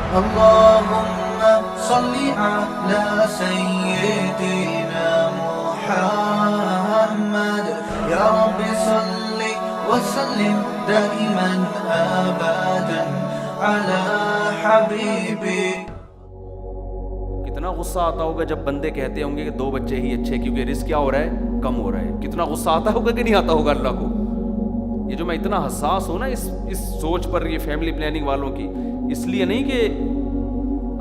اللهم صل على سيدنا محمد يا رب صل وسلم دائما ابدا على حبيبي. کتنا غصہ آتا ہوگا جب بندے کہتے ہوں گے کہ 2 بچے ہی اچھے کیونکہ رزق کیا ہو رہا ہے, کم ہو رہا ہے. کتنا غصہ آتا ہوگا کہ نہیں آتا ہوگا اللہ کو. یہ جو میں اتنا حساس ہوں نا اس سوچ پر, یہ فیملی پلاننگ والوں کی, اس لیے نہیں کہ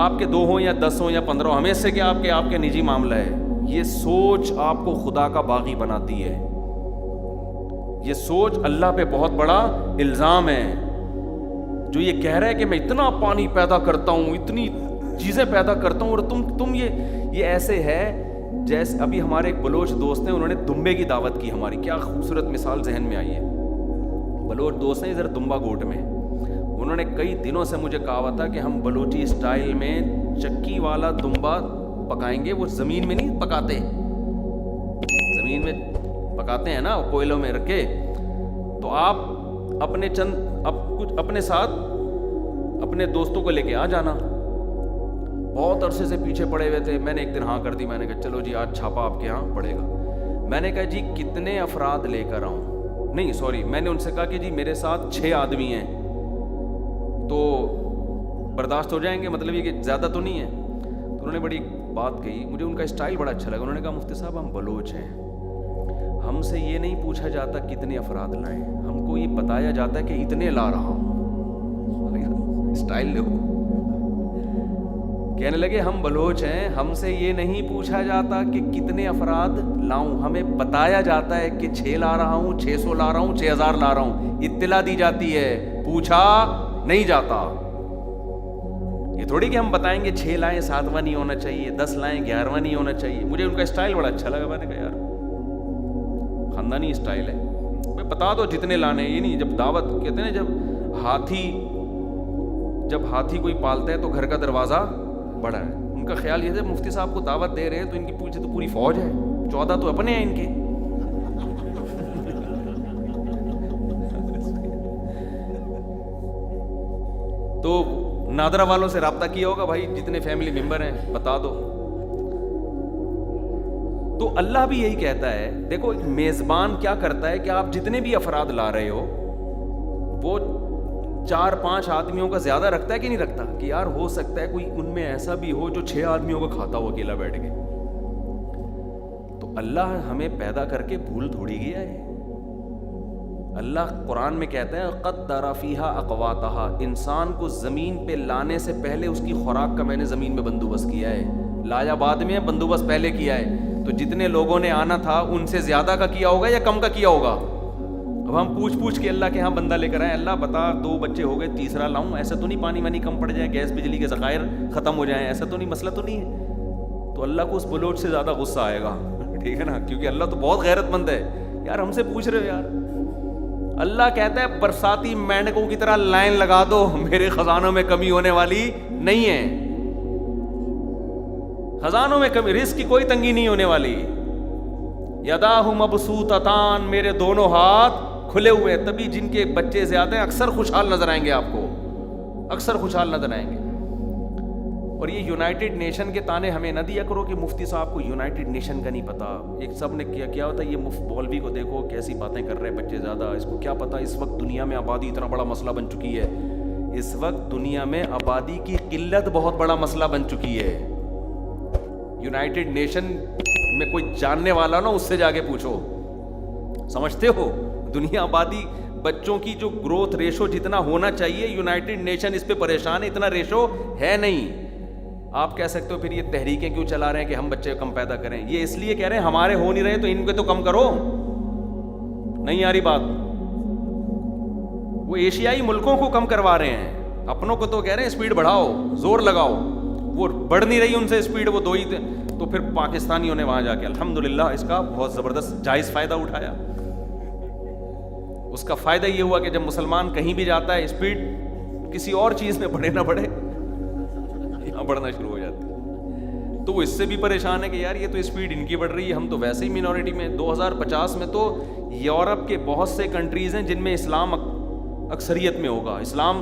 آپ کے 2 ہوں یا 10 ہوں یا 15 ہوں, ہمیں سے کہ آپ کے نجی معاملہ ہے. یہ سوچ آپ کو خدا کا باغی بناتی ہے. یہ سوچ اللہ پہ بہت بڑا الزام ہے. جو یہ کہہ رہا ہے کہ میں اتنا پانی پیدا کرتا ہوں, اتنی چیزیں پیدا کرتا ہوں, اور تم یہ ایسے ہے جیسے ابھی ہمارے ایک بلوچ دوست ہیں, انہوں نے دمبے کی دعوت کی ہماری. کیا خوبصورت مثال ذہن میں آئی ہے. بلوچ دوست ہیں ادھر دمبا گوٹ میں, انہوں نے کئی دنوں سے مجھے کہا ہوا تھا کہ ہم بلوچی اسٹائل میں چکی والا دمبا پکائیں گے. وہ زمین میں نہیں پکاتے, زمین میں پکاتے ہیں نا کوئلوں میں رکھ کے. تو آپ کچھ اپنے ساتھ اپنے دوستوں کو لے کے آ جانا. بہت عرصے سے پیچھے پڑے ہوئے تھے. میں نے ایک دن ہاں کر دی. میں نے کہا چلو جی آج چھاپا آپ کے یہاں پڑے گا. میں نے کہا جی کتنے افراد لے کر آؤں. نہیں سوری, میں نے ان سے کہا کہ جی میرے ساتھ 6 آدمی ہیں تو برداشت ہو جائیں گے, مطلب یہ کہ زیادہ تو نہیں ہے. تو انہوں نے بڑی بات کہی, مجھے ان کا اسٹائل بڑا اچھا لگا. انہوں نے کہا مفتی صاحب ہم بلوچ ہیں, ہم سے یہ نہیں پوچھا جاتا کتنے افراد لائیں, ہم کو یہ بتایا جاتا ہے کہ اتنے لا رہا ہوں. اسٹائل دیکھو. کہنے لگے ہم بلوچ ہیں, ہم سے یہ نہیں پوچھا جاتا کہ کتنے افراد لاؤں, ہمیں بتایا جاتا ہے کہ 6 لا رہا ہوں, 600 لا رہا ہوں, 6000 لا رہا ہوں. اطلاع دی جاتی ہے, پوچھا نہیں جاتا. یہ تھوڑی کہ ہم بتائیں گے 6 لائیں 7واں نہیں ہونا چاہیے, 10 لائیں 11واں نہیں ہونا چاہیے. مجھے ان کا اسٹائل بڑا اچھا لگا. میں نے کہا یار خاندانی اسٹائل ہے, میں بتا دو جتنے لانے. یہ نہیں جب دعوت کہتے ہیں جب ہاتھی کوئی پالتا ہے تو گھر کا دروازہ بڑا ہے. ان کا خیال یہ ہے مفتی صاحب کو دعوت دے رہے ہیں تو ان کی پیچھے تو پوری فوج ہے, 14 تو اپنے ہیں ان کے. تو نادرا والوں سے رابطہ کیا ہوگا, بھائی جتنے فیملی ممبر ہیں بتا دو. تو اللہ بھی یہی کہتا ہے. دیکھو ایک میزبان کیا کرتا ہے کہ آپ جتنے بھی افراد لا رہے ہو وہ 4-5 آدمیوں کا زیادہ رکھتا ہے کہ نہیں رکھتا, کہ یار ہو سکتا ہے کوئی ان میں ایسا بھی ہو جو 6 آدمیوں کا کھاتا ہو اکیلا بیٹھ کے. تو اللہ ہمیں پیدا کر کے بھول تھوڑی گیا ہے. اللہ قرآن میں کہتا ہے قدر فیہا اقواتہا, انسان کو زمین پہ لانے سے پہلے اس کی خوراک کا میں نے زمین میں بندوبست کیا ہے. لایا بعد میں, بندوبست پہلے کیا ہے. تو جتنے لوگوں نے آنا تھا ان سے زیادہ کا کیا ہوگا یا کم کا کیا ہوگا. اب ہم پوچھ کے اللہ کے ہاں بندہ لے کر آئے, اللہ بتا 2 بچے ہو گئے, تیسرا لاؤں. ایسا تو نہیں پانی وانی کم پڑ جائے, گیس بجلی کے ذخائر ختم ہو جائیں, ایسا تو نہیں, مسئلہ تو نہیں ہے. تو اللہ کو اس بلوچ سے زیادہ غصہ آئے گا, ٹھیک ہے نا, کیونکہ اللہ تو بہت غیرت مند ہے. یار ہم سے پوچھ رہے ہو یار. اللہ کہتا ہے برساتی مینڈکوں کی طرح لائن لگا دو, میرے خزانوں میں کمی ہونے والی نہیں ہے. خزانوں میں کمی, رزق کی کوئی تنگی نہیں ہونے والی. یداہ مبسوطتان, میرے دونوں ہاتھ کھلے ہوئے. تبھی جن کے بچے زیادہ ہیں اکثر خوشحال نظر آئیں گے آپ کو, اکثر خوشحال نظر آئیں گے. اور یہ یونائٹڈ نیشن کے تانے ہمیں نہ دیا کرو کہ مفتی صاحب کو یونائٹڈ نیشن کا نہیں پتا. ایک سب نے کیا ہوتا ہے, یہ مولوی کو دیکھو کیسی باتیں کر رہے ہیں, بچے زیادہ, اس کو کیا پتا اس وقت دنیا میں آبادی اتنا بڑا مسئلہ بن چکی ہے. اس وقت دنیا میں آبادی کی قلت بہت بڑا مسئلہ بن چکی ہے. یونائٹڈ نیشن میں کوئی جاننے والا نا, اس سے جا کے پوچھو, سمجھتے ہو دنیا آبادی بچوں کی جو گروتھ ریشو جتنا ہونا چاہیے, یونائٹڈ نیشن اس پہ پریشان ہے, اتنا ریشو ہے نہیں. آپ کہہ سکتے ہو پھر یہ تحریکیں کیوں چلا رہے ہیں کہ ہم بچے کم پیدا کریں. یہ اس لیے کہہ رہے ہیں ہمارے ہو نہیں رہے تو ان کے تو کم کرو. نہیں آ رہی بات. وہ ایشیائی ملکوں کو کم کروا رہے ہیں, اپنوں کو تو کہہ رہے ہیں اسپیڈ بڑھاؤ, زور لگاؤ. وہ بڑھ نہیں رہی ان سے اسپیڈ, وہ 2 ہی تھے. تو پھر پاکستانیوں نے وہاں جا کے الحمدللہ اس کا بہت زبردست جائز فائدہ اٹھایا. اس کا فائدہ یہ ہوا کہ جب مسلمان کہیں بھی جاتا ہے اسپیڈ کسی اور چیز میں بڑھے نہ بڑھے, یہاں بڑھنا شروع ہو جاتی ہے. تو وہ اس سے بھی پریشان ہے کہ یار یہ تو اسپیڈ ان کی بڑھ رہی ہے, ہم تو ویسے ہی مینورٹی میں. 2050 میں تو یورپ کے بہت سے کنٹریز ہیں جن میں اسلام اکثریت میں ہوگا, اسلام